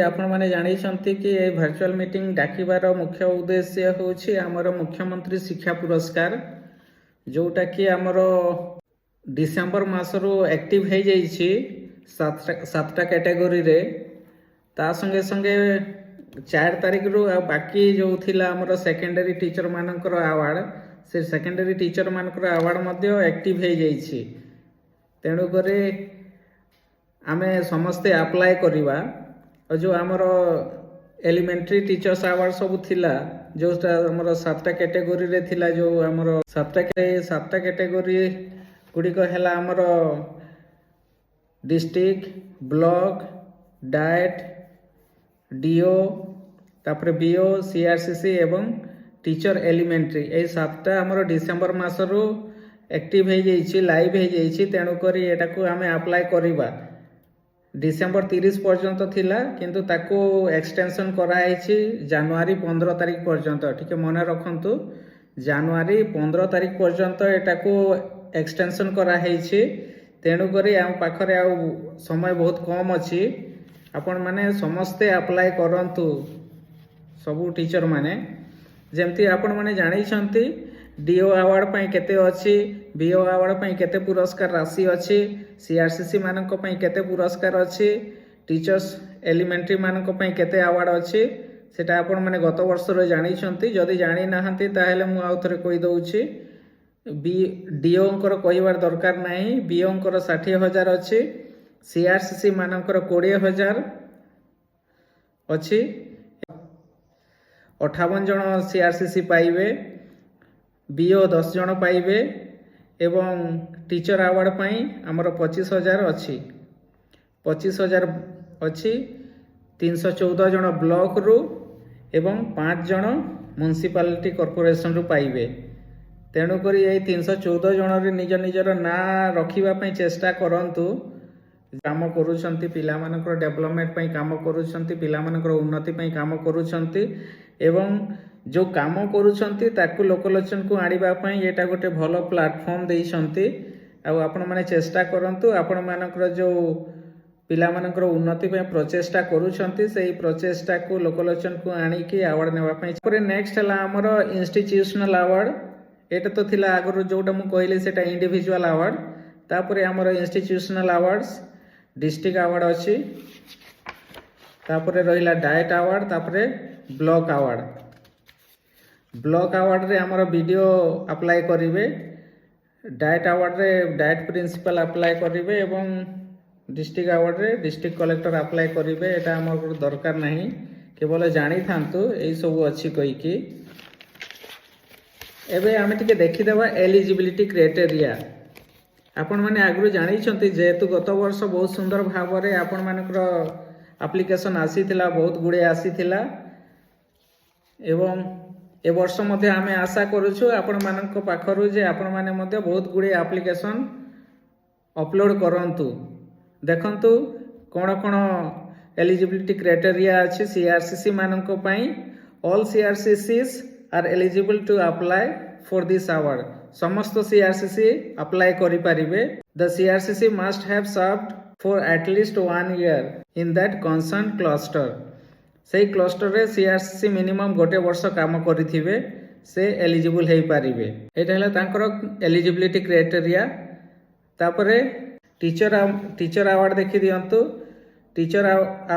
आपण माने जानिछंती कि ए वर्चुअल मीटिंग डाकिबार मुख्य उद्देश्य होछि हमर मुख्यमंत्री शिक्षा पुरस्कार जोटा कि हमर डिसेंबर मासरो एक्टिव हो जाइछि सातटा कैटेगरी रे ता संगे संगे 4 तारिख रु बाकी जो थिला हमर सेकेंडरी टीचर मानकर अवार्ड से सेकेंडरी टीचर मानकर अवार्ड मध्य एक्टिव हो जाइछि तेणु करे आमे समस्ते अप्लाई करिवा जो आमर एलिमेंट्री टीचर्स अवार्ड सब थिला जोटा आमर 7टा कैटेगरी रे थिला जो आमर 7टा कैटेगरी गुड़िक है आमर डिस्ट्रिक्ट ब्लॉक डाएट डीओ तापर बीओ सीआरसीसी एवं टीचर एलिमेंट्री ये 7टा आमर डिसेंबर मासरू एक्टिव हो जाइछि लाइव हो जाइछि तेणु करी एटा को आमे अप्लाई करिबा डिसेंबर 30 पर्यंत थिला किंतु ताको एक्सटेंशन कराई जनवरी 15 तारिख पर्यंत ठीक मन रखंतु जनवरी 15 तारिख पर्यंत एटा को एक्सटेंशन कराई तेणु करी आम पाखरे आ समय बहुत कम अच्छी आपण माने समस्ते अप्लाई करंतु सबू टीचर माने जेमती आपण माने जानी छंती डीओ अवार्ड पई केते अछि बीओ अवार्ड पई केते पुरस्कार राशि अछि सीआरसीसी मानक पई केते पुरस्कार अछि टीचर्स एलिमेंट्री मानक पई केते अवार्ड अछि सेटा आपण माने गत वर्ष रे जानी छंती जदी जानी नाहंती ताहेले मु आउ थरे कहि दउछि डीओ अंकर कहिबार दरकार नाही बीओ अंकर 60,000 अछि सीआरसीसी मानकर 20,000 अछि 58 जन सीआरसीसी पाइबे बीओ 10 जन पाइबे एवं टीचर अवार्ड पाई आमर 25,000 अच्छी 25,000 अच्छी 314 जन ब्लॉक रु एवं 5 जन म्युनिसिपालिटी कॉर्पोरेशन रु पाइबे तेणुक ये 314 जन रे निज निजर ना रखिबा पई चेष्टा करंतु काम करूछंती पिला मानकर डेवलपमेंट पई काम करूछंती पिला मानकर उन्नति पई काम करूछंती एवं जो काम करूछंती ताकू लोकलोचन को आनिबा पई एटा गोटे भलो प्लेटफॉर्म देइछंती आ आपण माने चेष्टा करंतु आपण मानकर जो पिला मानकर उन्नति पई प्रचेष्टा करूछंती सेही प्रचेष्टा को लोकलोचन को आनी की अवार्ड नेबा पई पर नेक्स्ट हला हमर इंस्टीट्यूशनल अवार्ड एटा तो थिला आगरो जोटा मु कहले सेटा इंडिविजुअल अवार्ड तापरे हमर इंस्टीट्यूशनल अवार्ड्स डिस्ट्रिक्ट अवार्ड अछि तापरे रहिला डाइट अवार्ड तापरे ब्लॉक अवार्ड रे हमर वीडियो अप्लाई करिवे डाइट अवार्ड रे डाइट प्रिंसिपल अप्लाई करिवे एवं डिस्ट्रिक्ट अवार्ड रे डिस्ट्रिक्ट कलेक्टर अप्लाई करिवे एटा हमर दरकार नाही केवल जानी थांतु एई सब अछि कहि कि एबे आमे टिके देखि देबा एलिजिबिलिटी क्राइटेरिया आपण माने आगु जानी छंती जेतु गत वर्ष बहुत सुंदर भाव रे आपण मानकर एप्लिकेशन आसीथिला बहुत गुडे आसीथिला एवं ए वर्ष मध्य आमे आशा करूछु आपण मानक पाखरु जे आपण माने मध्य बहुत गुडे एप्लिकेशन अपलोड करंतु देखंतु कोन कोन एलिजिबिलिटी क्राइटेरिया अछि सीआरसीसी मानक पई all CRCCs are eligible to apply for this award समस्त सीआरसीसी अप्लाई करि परिबे the CRCC must have served for at least 1 year in that concern cluster से क्लस्टर रे सीआरसीसी मिनिमम गोटे वर्ष काम करिथिबे से एलिजिबल हेई पारिबे एटा हला तांकर एलिजिबिलिटी क्राइटेरिया तापरे टीचर अवार्ड देखि दियंतु टीचर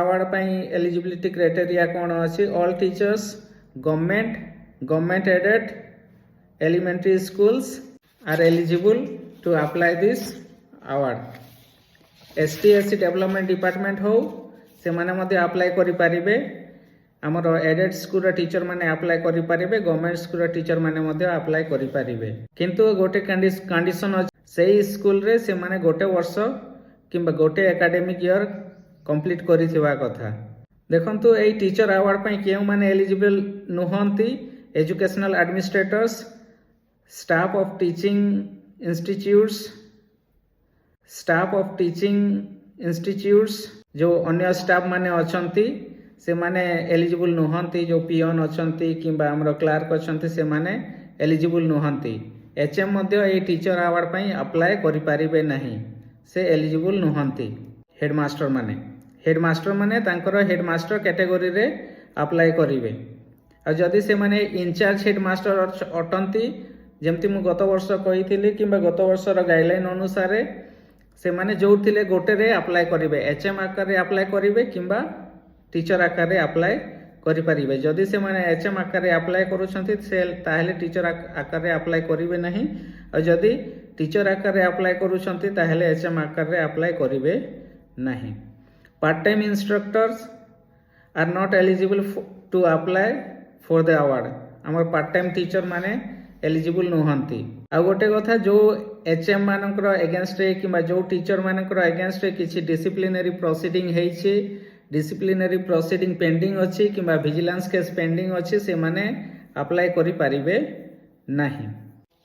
अवार्ड पई एलिजिबिलिटी क्राइटेरिया कोन अछि all teachers government aided elementary schools are eligible to apply this award ST development department हो से माने मध्य अप्लाई करि पारिबे हमर एडेड स्कूल टीचर माने अप्लाई करि पारिबे गवर्नमेंट स्कूल टीचर माने मध्य अप्लाई करि पारिबे किंतु गोटे कंडीशन सेही स्कूल रे से माने गोटे वर्ष किंबा गोटे एकेडमिक ईयर कंप्लीट करिथिबा कथा देखंतु एई टीचर अवार्ड पई केउ माने एलिजिबल नुहंती educational administrators staff of teaching institutes जो अन्य स्टाफ माने अछंती से माने एलिजिबल नुहंती जो पियन अछंती किंबा हमर क्लार्क अछंती से माने एलिजिबल नुहंती एचएम मध्य ए टीचर अवार्ड पई अप्लाई करि पारिबे नाही से एलिजिबल नुहंती हेडमास्टर माने हेडमास्टर माने तांकर हेडमास्टर कैटेगरी रे अप्लाई करिवे। आ जदि से माने इनचार्ज हेडमास्टर अटंती जेमती मु गत वर्ष कही कि गत वर्षर गाइडलाइन अनुसार से माने जो थिले गोटे रे अप्लाई करिवे, एचएम आकार रे अप्लाई करिवे किंबा टीचर आकार रे अप्लाई करि परिबे। जदि से माने एचएम आकार रे अप्लाई करूछंती से ताहेले टीचर आकार रे अप्लाई करिवे नहीं, और जदि टीचर आकार रे अप्लाई करूछंती ताहेले एचएम आकार रे अप्लाई करिवे नहीं। Part time instructors are not eligible to apply for the award. हमर पार्ट टाइम टीचर माने एलिजिबल नुहंती। आ गोटे कथा जो एचएम मानकर एगेंस्ट रे किंबा जो टीचर मानकर एगेंस्ट रे किछि डिसिप्लिनरी प्रोसीडिंग हेछि, डिसिप्लिनरी प्रोसीडिंग पेंडिंग अछि किंबा विजिलेंस केस पेंडिंग अछि, से माने अप्लाई करि परिबे नाही।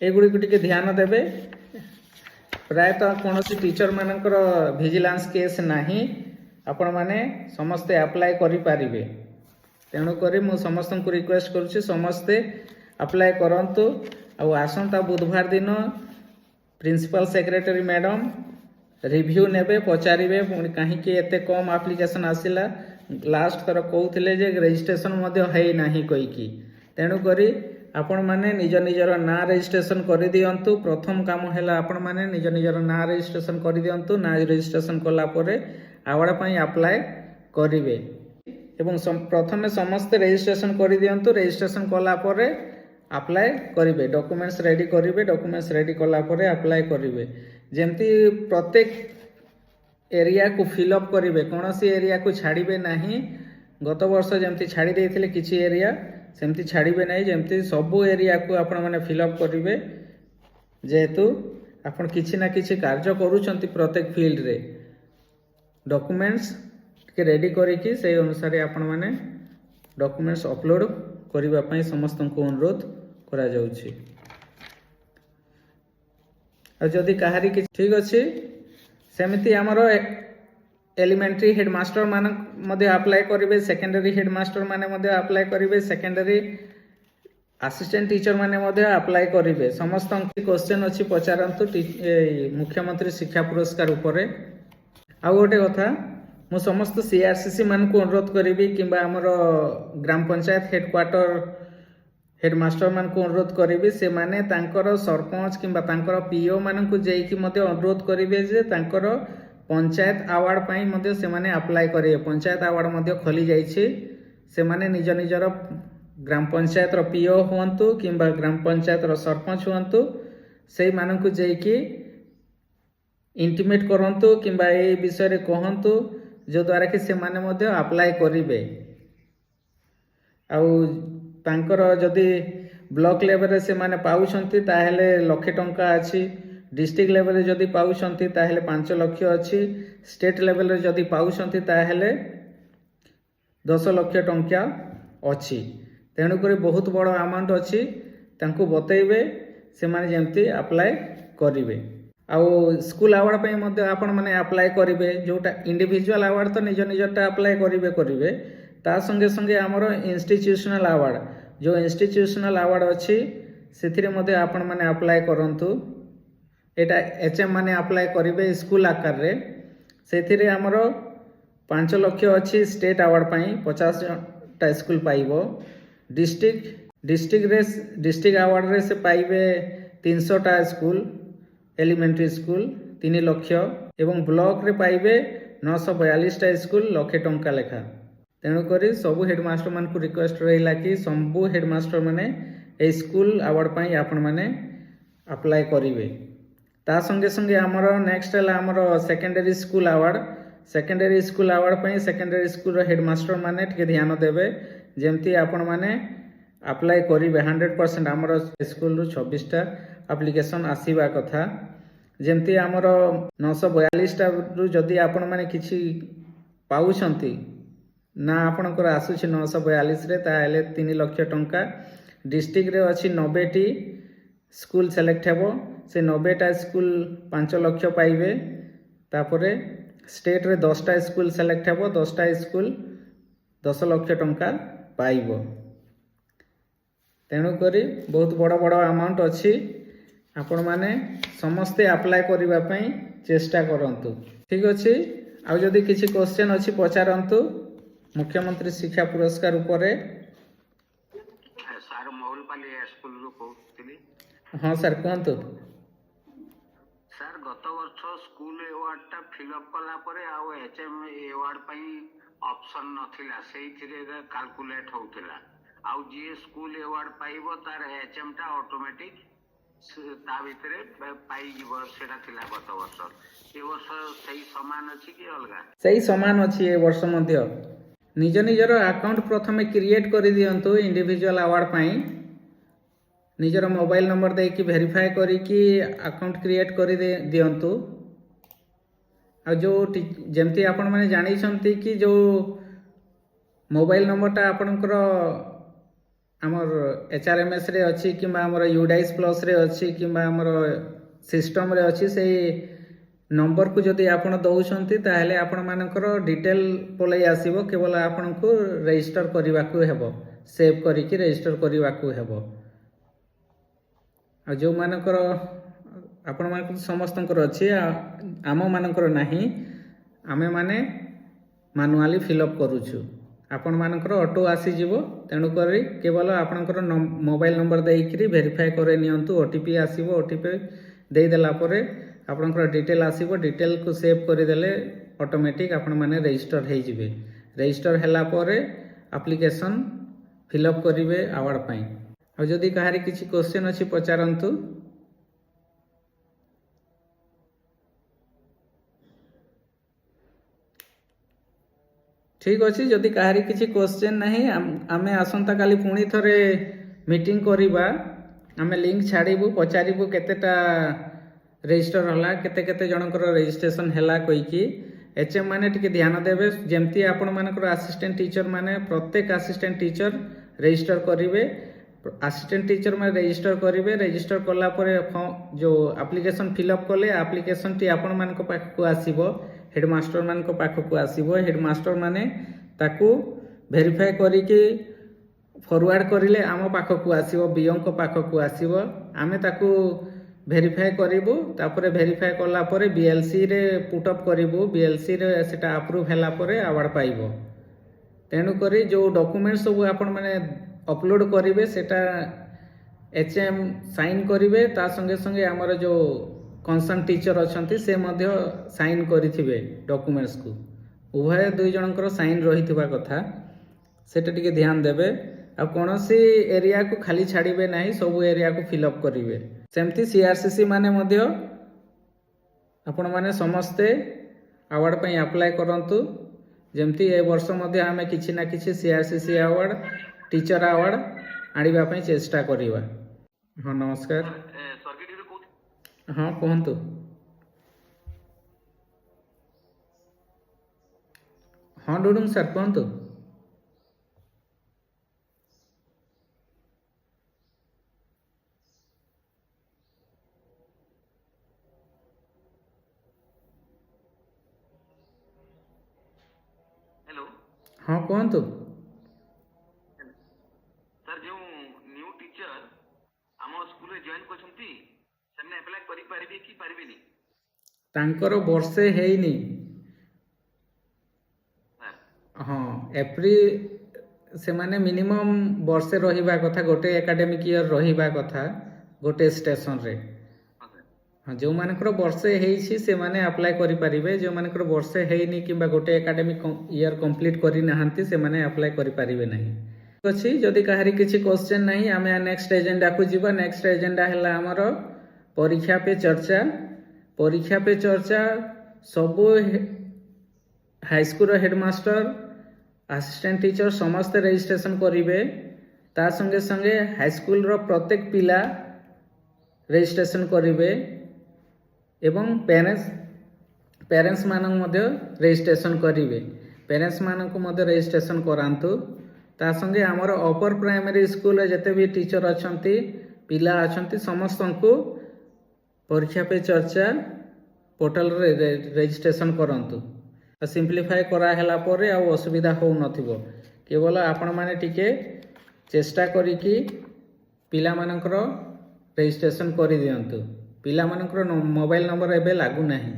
एगुडी टिके ध्यान देबे। प्रायतः कोनोसी टीचर मानकर विजिलेंस केस नाही, आपण माने समस्ते अप्लाई करि परिबे। तेणु करी मु समस्त को रिक्वेस्ट करुछि समस्ते अप्लाई करंतु। आ आसंता बुधवार दिन प्रिंसिपल सेक्रेटरी मैडम रिव्यू नेबे, पचारिबे कहीं कि एते कम एप्लिकेशन आसिला। लास्ट थर कहउथिले जे रजिस्ट्रेशन मध्य है नाही कहि कि। तेणु करी आपण माने निज निजर ना रजिस्ट्रेशन करि दियंतु। प्रथम काम हैला आपण माने निज निजर ना रजिस्ट्रेशन करि दियंतु। ना रजिस्ट्रेशन कला परे अवार्ड पई अप्लाई करिवे एवं प्रथमे समस्त रजिस्ट्रेशन करि दियंतु। रजिस्ट्रेशन कला परे अप्लाई करिवे, डॉक्यूमेंट्स रेडी करिवे, डॉक्यूमेंट्स रेडी कला परे अप्लाई करिवे। जेमती प्रत्येक एरिया को फिलअप करिवे, कोनोसी एरिया को छाड़िबे नाही। गत वर्ष जेमती छाड़ी देथिले किछि एरिया, सेमती छाड़िबे नाही। जेमती सबु एरिया को आपण माने फिलअप करिवे, जेहेतु आपण किछि ना किछि कार्य करूछंती प्रत्येक फील्ड रे। डॉक्यूमेंट्स के रेडी करिकि से अनुसार आपण माने डॉक्यूमेंट्स अपलोड करिबा पई समस्त को अनुरोध करा जाउछि। आ जदि कहारी कि ठीक अछि सेमिति हमर एलिमेंटरी हेडमास्टर मान मध्ये अप्लाई करिवे, सेकेंडरी हेडमास्टर माने मध्ये अप्लाई करिवे, सेकेंडरी असिस्टेंट टीचर माने मध्ये अप्लाई करिवे। समस्त क्वेश्चन अछि पचारंतु मुख्यमंत्री शिक्षा पुरस्कार उपरे। आ गोटे कथा मु समस्त सीआरसीसी मान को अनुरोध करिवि किंबा हमर ग्राम पंचायत हेडक्वार्टर हेडमास्टर मान को अनुरोध करिवि, से माने तांकर सरपंच किंबा तांकर पीओ मान को जेकी मध्ये अनुरोध करिवे जे तांकर पंचायत अवार्ड पई मध्ये से माने अप्लाई करिवे। पंचायत अवार्ड मध्ये खोली जाइछि, से माने निज निजर ग्राम पंचायत रो पीओ हुअंतु किंबा ग्राम पंचायत रो सरपंच हुअंतु, से मान को जेकी इंटिमेट करंतु किंबा ए विषय रे कहंतु, जो द्वारा कि से माने मध्ये अप्लाई करिवे। आउ तांकर जदि ब्लॉक लेवल रे से माने पाउछंती ताहेले लक्ष टंका अछि, डिस्ट्रिक्ट लेवल रे जदि पाउछंती ताहेले 5 लाख अछि, स्टेट लेवल रे जदि पाउछंती ताहेले 10 लाख टंका अछि। तेणु करी बहुत बड़ अमाउंट अछि, तांको बतैबे से माने जेमती अप्लाई करिवे। आउ स्कूल अवार्ड पे मध्य आपण माने अप्लाई करिवे, जोटा इंडिविजुअल अवार्ड तो निज निजटा अप्लाई करिवे। ता संगे संगे हमरो इंस्टीट्यूशनल अवार्ड, जो इंस्टीट्यूशनल अवार्ड अछि सेथिरे मध्य आपण माने अप्लाई करंतु। एटा एचएम माने अप्लाई करिवे स्कूल आकार रे। सेथिरे हमरो 5 लाख अछि स्टेट अवार्ड पई, 50 टा स्कूल पाइबो। डिस्ट्रिक्ट अवार्ड रे से पाइबे 300 टा स्कूल एलिमेंटरी स्कूल 3 लाख, एवं ब्लॉक रे पाइबे 942 टा स्कूल लाख टंका लेखा। तेणु करी सबु हेडमास्टर मान को रिक्वेस्ट रहिला कि सबु हेडमास्टर माने ए स्कूल अवार्ड पई आपण माने अप्लाई करिवे। ता संगे संगे हमर नेक्स्ट हला हमर secondary school award. Secondary school award पई सेकेंडरी स्कूल रो हेडमास्टर माने टिके ध्यान देबे, जेमती आपण माने अप्लाई करिवे 100%। हमर स्कूल रो 26 टा एप्लिकेशन आसीबा कथा, जेमती हमर 942 टा रु जदी आपण माने किछि पाउछंती ना आपणकर आसुछि 942 रे, ताहेले 3 लाख टंका। डिस्ट्रिक्ट रे अछि 90 टी स्कूल सेलेक्ट हेबो, से 90 टा स्कूल 5 लाख पाइबे। तापरे स्टेट रे 10 टा स्कूल सेलेक्ट हेबो, 10 टा स्कूल 10 लाख टंका पाइबो। तेणु करी बहुत बड़ बड़ अमाउंट अछि, आपण माने समस्ते अप्लाई करिबा पई चेष्टा करंतु। ठीक अछि, आउ जदि किसी क्वेश्चन अच्छी पचारतु मुख्यमंत्री शिक्षा पुरस्कार उपरे। सर महुलपाली स्कूल रू कहूली। हाँ सर कहतु। सर गत वर्ष स्कूल अवार्ड टा फिलअप कला परे आउ एचएम अवार्ड पई ऑप्शन नथिला सेइथिरे कैलकुलेट होउथिला आउ जे स्कूल अवार्ड पाइबो तार एचएम टा ऑटोमेटिक ता भितरे पाई जीवो सेटा थिला गत वर्ष ए वर्ष सही समान अछि कि अलगा? सही समान अछि ए वर्ष मध्य निज निजर अकाउंट प्रथमे क्रिएट कर दियंतु इंडिविजुअल अवार्ड पाई निजर मोबाइल नंबर देकी वेरीफाई करिकी अकाउंट क्रिएट कर दियंतु आ जो जेमती आपण माने जानि छंती कि जो मोबाइल नंबरटा आपणकर आमर एचआरएमएस रे अच्छी कि आमर यूडाइस प्लस रे अच्छी कि आमर सिस्टम रे अच्छी से नंबर को जदि आपण दउछंती ताहले आपण मानकर डिटेल पलै आसीबो केवल आपण को रजिस्टर करबा को हेबो सेव करिकि रजिस्टर करबा को हेबो आ जो मानकर आपण मानकर समस्तंकर अच्छी आम मानकर नाही आमे माने मैनुअली फिलअप करूछु आपण मानकर ऑटो आसी जीवो तेणु करी केवल आपणकर मोबाइल नंबर देइकरी वेरीफाई करे नियंतु ओटीपी आसीबो ओटीपी दे देला परे आपणकर डिटेल आसीबो डिटेल को सेव कर देले ऑटोमेटिक आपण माने रजिस्टर हे जिवे रजिस्टर हैला परे एप्लीकेशन फिलअप करिवे अवार्ड पई आ जदि कहारी किछि क्वेश्चन अछि पचारंतु। ठीक अच्छे जदि कहारी किसी क्वेश्चन नहीं आमे आसंता काली पुणी थरे मीटिंग करिबा आमे लिंक छाड़ीबू पचारिबू केतेटा रजिस्टर हला केते केते जनकर रजिस्ट्रेशन हला कहिकी एचएम माने टिके ध्यान देबे जेमती आपण मानकर असिस्टेंट टीचर माने प्रत्येक असिस्टेंट टीचर रजिस्टर करिवे असिस्टेंट टीचर माने रजिस्टर करिवे रजिस्टर कला परे जो एप्लीकेशन फिलअप कले एप्लीकेशन टी आपण मानक पाखकु आसीबो हेडमास्टर मान को पाखकु आसीबो हेडमास्टर माने ताकू वेरीफाई करिके फॉरवर्ड करिले आम पाखकु आसीबो बीओ को पाखकु आसीबो आमे ताकू वेरीफाई करिबो तापरे वेरीफाई कला परे बीएलसी रे पुट अप करिबो बीएलसी रे सेटा अप्रूव हैला परे अवार्ड पाइबो तेनु करी जो डॉक्यूमेंट सब आपण माने अपलोड करिवे सेटा एचएम साइन करिवे ता संगे संगे हमर जो कंसर्न टीचर अच्छा से मध्य साइन करिथिबे डॉक्यूमेंट्स को उभय दुई जनकर साइन रहिथिबा कथा सेटा टिके ध्यान देबे आ कोनोसी एरिया को खाली छाड़िबे नाही सब एरिया को फिलअप करिवे सेमती सीआरसीसी माने मध्य आपण माने समस्ते अवार्ड पई अप्लाई करंतु जेमती ए वर्ष मध्य आमे किछि ना किछि सीआरसीसी अवार्ड टीचर अवार्ड आनिबा पई चेष्टा करिवा। हाँ नमस्कार। हाँ कहतु। हाँ डुडुंग सर कहतु। हेलो। हाँ कहतु। सर जो न्यू टीचर आम स्कूल रे जॉइन करछंती सेमने अप्लाई करि पारिबे कि पारिबेनी? तांकर वर्षे हेइनी। हाँ एप्रिल से माने मिनिमम वर्षे रहिबा कथा गोटे एकेडमिक ईयर रहिबा कथा गोटे स्टेशन रे। हाँ जो मानकर वर्षे हेइछि से माने अप्लाई करि पारिबे जो मानकर वर्षे हेइनी किबा गोटे एकेडमिक ईयर कंप्लीट करि नाहंती से माने अप्लाई करि पारिबे नाही। अछि जदि कहारी किछि क्वेश्चन नाही आमे नेक्स्ट एजेंडा को जीवा नेक्स्ट एजेंडा हला हमर परीक्षा पे चर्चा सब high school headmaster assistant teacher समस्त रजिस्ट्रेशन करिवे ता संगे संगे हाई स्कूल रो प्रत्येक पिला रजिस्ट्रेशन करिवे एवं पेरेंट्स मानक मध्य रजिस्ट्रेशन करिवे पेरेंट्स मानक मध्य रजिस्ट्रेशन करांतु ता संगे हमर अपर प्राइमरी स्कूल जते भी टीचर अछंती पिला अछंती समस्त को परीक्षा पे चर्चा पोर्टल रे रजिस्ट्रेशन करंतु सिंप्लीफाई करा हैला परे आ असुविधा हो नथिबो केवल आपण माने टिके चेष्टा करिकी पिला मानकर रजिस्ट्रेशन करि दियंतु पिला मानकर मोबाइल नंबर एबे लागू नाही।